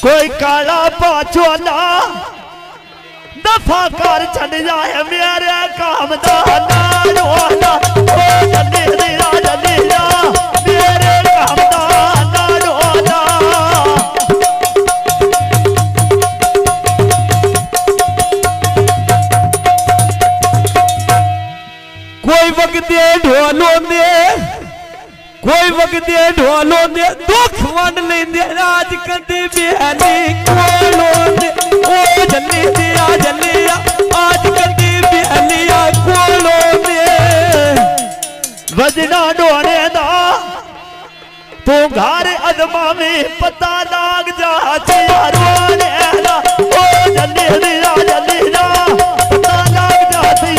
कोई काला पाचोला दफा कर छड़ जाए मेरे काम दा नारोला ओ जल्दी दिया मेरे काम दा नारोला कोई वगदे ढोलों दे कोई वगदे ढोलों दे दुख वंड लेंदे राज कदी बिहनी कोलों दे ओ जल्दी दिया आज कदी बिहनिया कोलों दे वजना ढोने दा तू घर अदमा में पता लाग जा रोने दा ओ जल्दी दिया पता लाग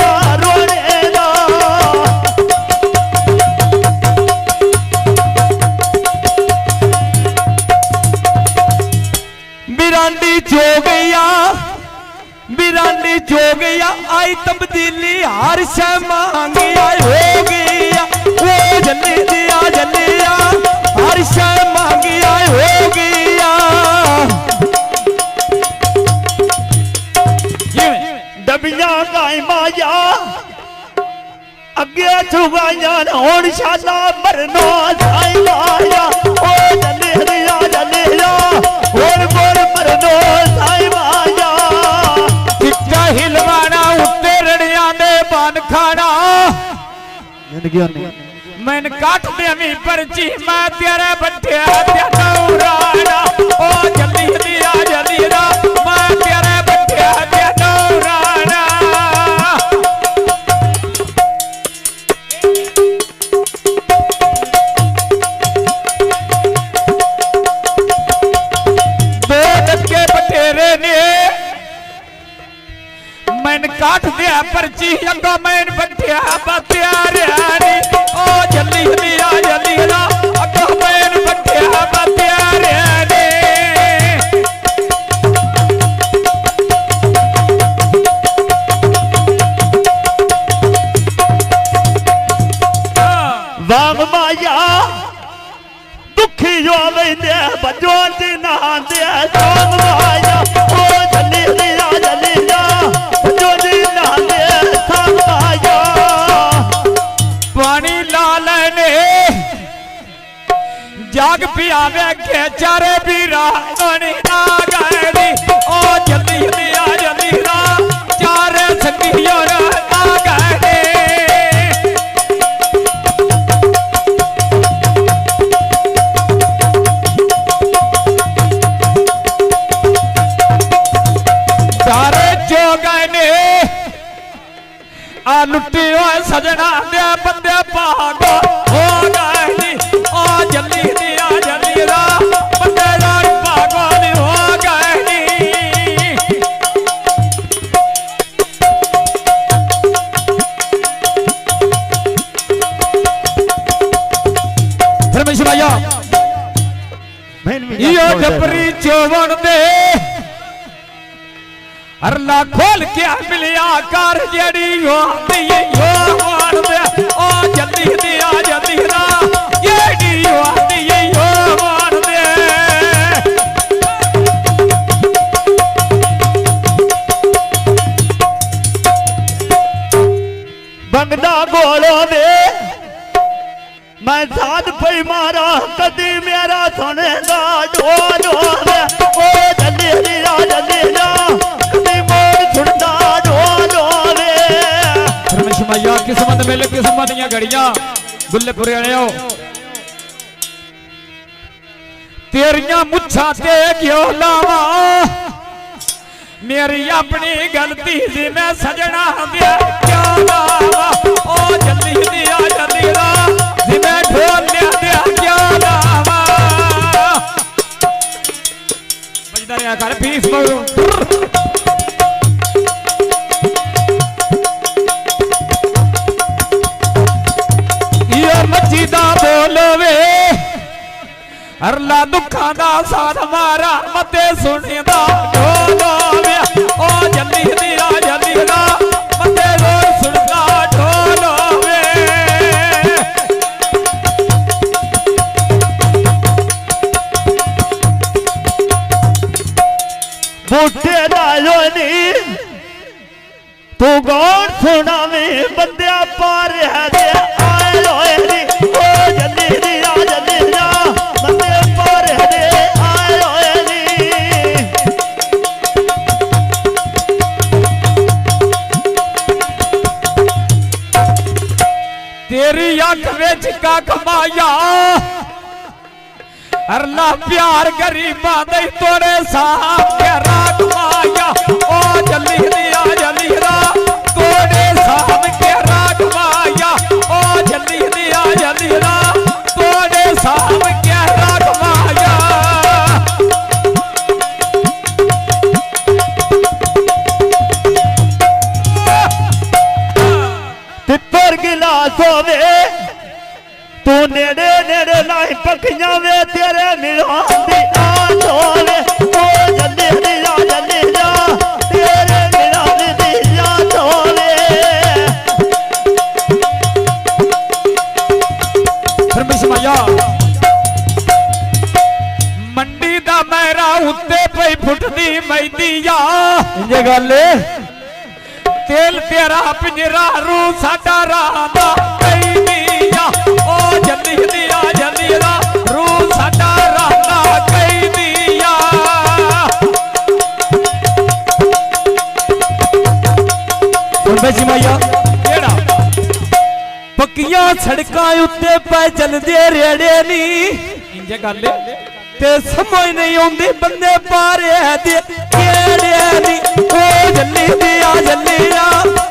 जा रोने दा बिरानी जो गया आई तब्दीली हर शय मांगिया हो गया वो जल्दी दिया हर शय मांगिया हो गया डबिया गाय माया अगे छुगाया होन शाला मरनो साई माया ओ जल्दी दिया और बोर मरनो साई माया हिलवाना उत्ते रड़िया ने बन खाना मैन काट देवी पर्ची मैं तेरे बट्ठे दौड़ाना ओ जल्दी दिया मैं तेरे बट्ठे दौड़ाना दो डके बटेरे ने मैन काट दिया पर्ची अगा मैन बट्ठिया बत्यारी ओ जल्दी दिया अगा मैन बट्ठिया बत्यारी वाग माया दुखी जो वैदे बजो ना दे वाग माया ओ जल्दी दिया पानी लाल ने जाग पियावे के चारे बीरा आ गए ओ जल्दी चारे संगियों आ गए चारे जो गए आ लुटी सजना दे बंदे भागो हो गए ओ जल्दी दिया बंदे भागो हो गए धर्मेश भैया यो डबरी चोवन दे अरला खोल के मिलिया कर जड़ी हो दे ओ जल्दी दिया जेडी हो मार दे बंगदा गोलो दे मैं साथ पे मारा कदी मेरा सुनेगा ढोल ओ जल्दी दिया किस्मत मेले किस्मत घड़िया गुल्लेपुर तेरिया मुच्छा ते क्यों लावा मेरी अपनी गलती सी मैं सजना दिया क्या लावा ओ जल्दी दिया मैं ढोल दिया क्या लावा बजदा रहा कर फीस मगरू मजीदा बोलवे अरला दुखा दा साथ मारा मते सुनिदा ढोलवे ओ जल्दी दिया मते रोज सुनदा ढोलवे बूटे लायो नी तू गौर सुना में बंदिया पार है दे आए लोए नी ओ जल्दी नी आ जल्दी ना बंदे पार है दे आए लोए नी तेरी अख विच का कमाया अरला प्यार गरीबा दे तोड़े साहब के राग माया ओ जल्दी दिया जल्दी रा तोड़े साहब के राग माया ओ जल्दी दिया जल्दी रा तोड़े साहब के राग माया तितर गिलास होवे तू नेड़े नेड़े लाई पखियां वे तेरे मिलान दी आस होवे ओ जल्दी दी जा जल्दी जा तेरे मिलान दी आस होवे परमेश्वर माया मंडी दा मेरा उत्ते पई फुटदी मैदिया इंजे गल तेल तेरा पिंजरा रू साडा रांदा कई दिया ओ जल्दी दिया जल्दी रा रू साडा रांदा कई दिया सुन मैया केड़ा पक्कियां सड़कां उत्ते पे चलदे रेड़े नी इंजे गल ते समझ नहीं आउंदी बंदे पारे दे केड़े नी ओ जल्दी दिया जल्दी आ